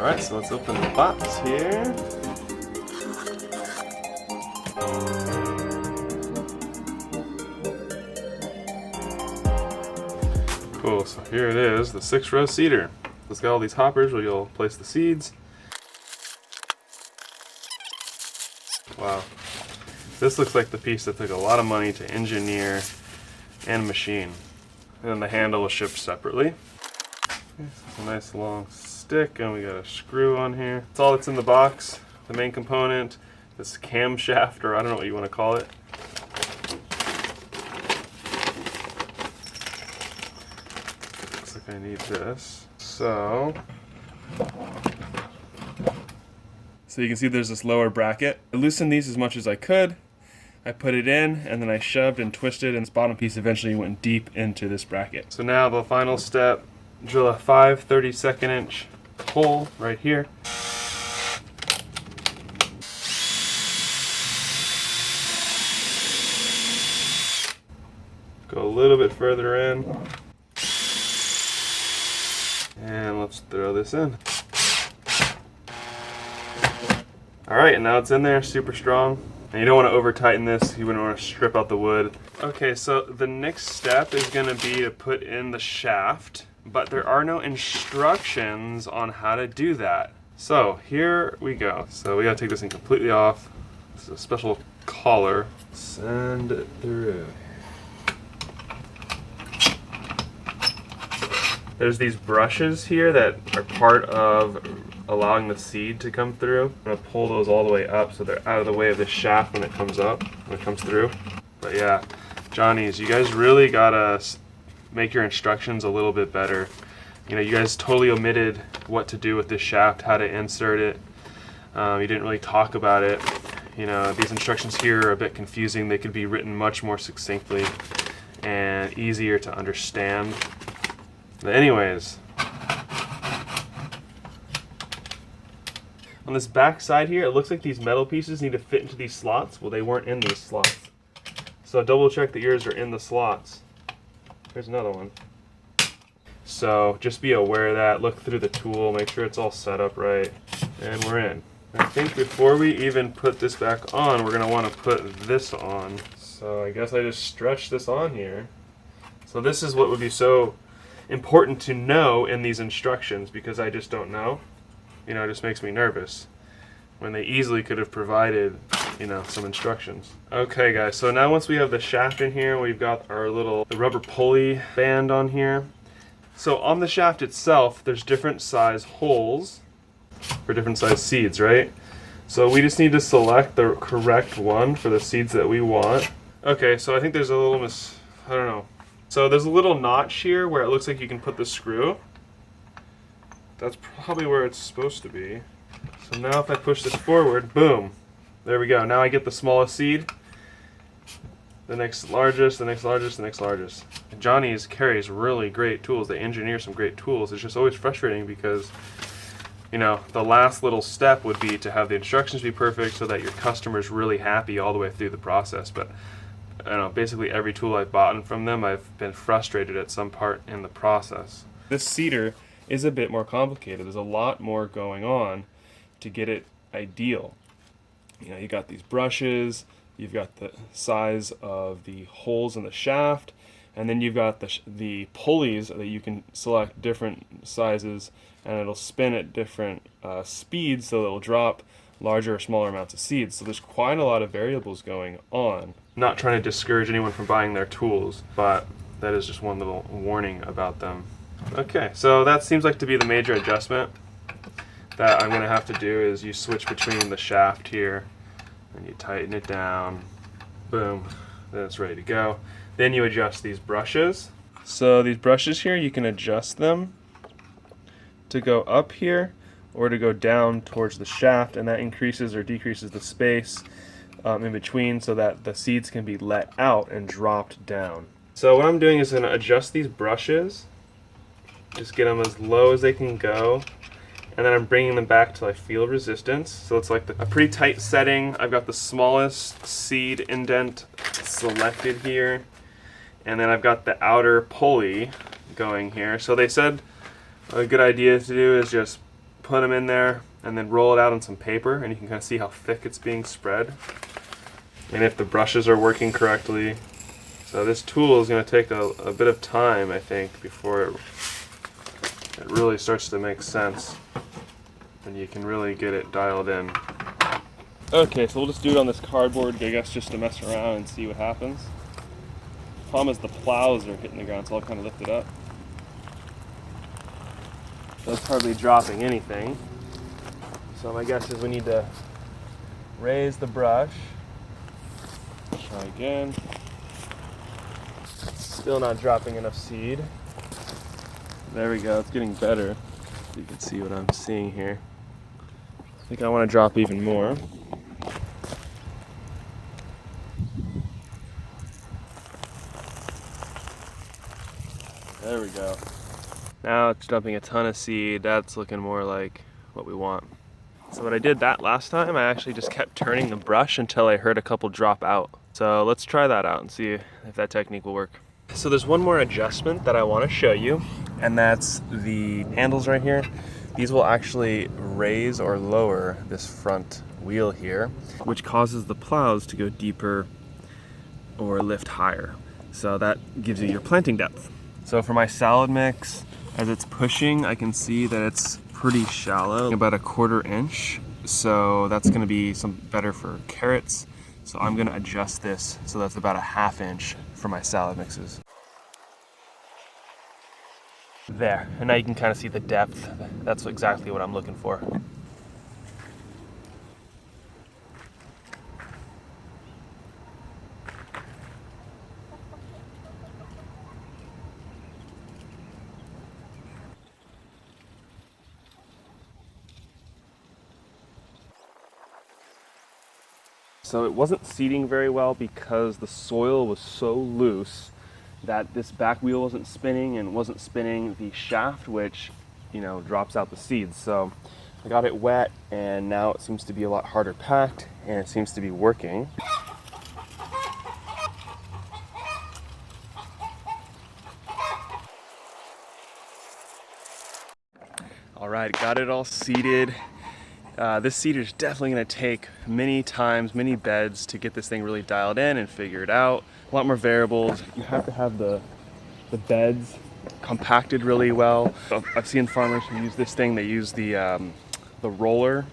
Alright, so let's open the box here. Cool, so here it is, the 6-row seeder. It's got all these hoppers where you'll place the seeds. Wow. This looks like the piece that took a lot of money to engineer and machine. And then the handle was shipped separately. Okay, so it's a nice long stick, and we got a screw on here. That's all that's in the box. The main component, this camshaft, or I don't know what you want to call it. Looks like I need this. So you can see there's this lower bracket. I loosened these as much as I could. I put it in, and then I shoved and twisted, and this bottom piece eventually went deep into this bracket. So now the final step, drill a 5 32nd inch hole right here. Go a little bit further in. And let's throw this in. Alright, and now it's in there, super strong. And you don't want to over tighten this, you wouldn't want to strip out the wood. Okay, so the next step is going to be to put in the shaft, but there are no instructions on how to do that. So here we go. So we got to take this thing completely off. This is a special collar. Send it through. There's these brushes here that are part of allowing the seed to come through. I'm gonna pull those all the way up so they're out of the way of the shaft when it comes up, when it comes through. But yeah, Johnnies, you guys really gotta make your instructions a little bit better. You know, you guys totally omitted what to do with this shaft, how to insert it. You didn't really talk about it. You know, these instructions here are a bit confusing. They could be written much more succinctly and easier to understand. But anyways, on this back side here, it looks like these metal pieces need to fit into these slots. Well, they weren't in these slots. So double check that yours are in the slots. Here's another one. So just be aware of that. Look through the tool, make sure it's all set up right, and we're in. I think before we even put this back on, we're gonna wanna put this on. So I guess I just stretch this on here. So this is what would be so important to know in these instructions, because I just don't know. You know, it just makes me nervous when they easily could have provided, you know, some instructions. Okay guys, so now once we have the shaft in here, we've got our little rubber pulley band on here. So on the shaft itself, there's different size holes for different size seeds, right? So we just need to select the correct one for the seeds that we want. Okay, so I think there's a little I don't know. So there's a little notch here where it looks like you can put the screw. That's probably where it's supposed to be. So now if I push this forward, boom, there we go. Now I get the smallest seed, the next largest, the next largest, the next largest. And Johnny's carries really great tools. They engineer some great tools. It's just always frustrating because, you know, the last little step would be to have the instructions be perfect so that your customer's really happy all the way through the process. But I don't know, basically every tool I've bought from them, I've been frustrated at some part in the process. This seeder is a bit more complicated. There's a lot more going on to get it ideal. You know, you got these brushes, you've got the size of the holes in the shaft, and then you've got the pulleys that you can select different sizes, and it'll spin at different speeds, so it'll drop larger or smaller amounts of seeds. So there's quite a lot of variables going on. Not trying to discourage anyone from buying their tools, but that is just one little warning about them. Okay, so that seems like to be the major adjustment that I'm going to have to do is you switch between the shaft here and you tighten it down, boom, then it's ready to go. Then you adjust these brushes. So these brushes here, you can adjust them to go up here or to go down towards the shaft, and that increases or decreases the space in between so that the seeds can be let out and dropped down. So what I'm doing is going to adjust these brushes, just get them as low as they can go, and then I'm bringing them back till I feel resistance. So it's like a pretty tight setting. I've got the smallest seed indent selected here, and then I've got the outer pulley going here. So they said a good idea to do is just put them in there and then roll it out on some paper, and you can kind of see how thick it's being spread and if the brushes are working correctly. So this tool is going to take a bit of time, I think, before it really starts to make sense and you can really get it dialed in. Okay, so we'll just do it on this cardboard, I guess, just to mess around and see what happens. The problem is the plows are hitting the ground, so I'll kind of lift it up. That's hardly dropping anything. So my guess is we need to raise the brush. Try again. Still not dropping enough seed. There we go, it's getting better. You can see what I'm seeing here. I think I want to drop even more. There we go. Now it's dumping a ton of seed. That's looking more like what we want. So what I did that last time, I actually just kept turning the brush until I heard a couple drop out. So let's try that out and see if that technique will work. So there's one more adjustment that I want to show you, and that's the handles right here. These will actually raise or lower this front wheel here, which causes the plows to go deeper or lift higher. So that gives you your planting depth. So for my salad mix, as it's pushing, I can see that it's pretty shallow, about a 1/4 inch. So that's gonna be some better for carrots. So I'm gonna adjust this so that's about a 1/2 inch for my salad mixes. There, and now you can kind of see the depth. That's exactly what I'm looking for. So it wasn't seeding very well because the soil was so loose that this back wheel wasn't spinning and wasn't spinning the shaft, which, you know, drops out the seeds. So I got it wet and now it seems to be a lot harder packed and it seems to be working. All right, got it all seeded. This seeder is definitely going to take many times, many beds to get this thing really dialed in and figure it out. A lot more variables. You have to have the beds compacted really well. I've seen farmers who use this thing. They use the roller,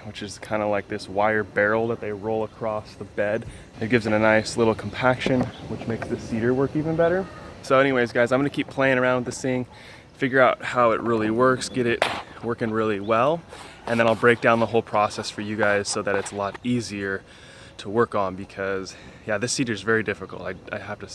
which is kind of like this wire barrel that they roll across the bed. It gives it a nice little compaction, which makes the seeder work even better. So anyways, guys, I'm going to keep playing around with this thing, figure out how it really works, get it working really well, and then I'll break down the whole process for you guys so that it's a lot easier to work on, because yeah, this seeder is very difficult, I have to say.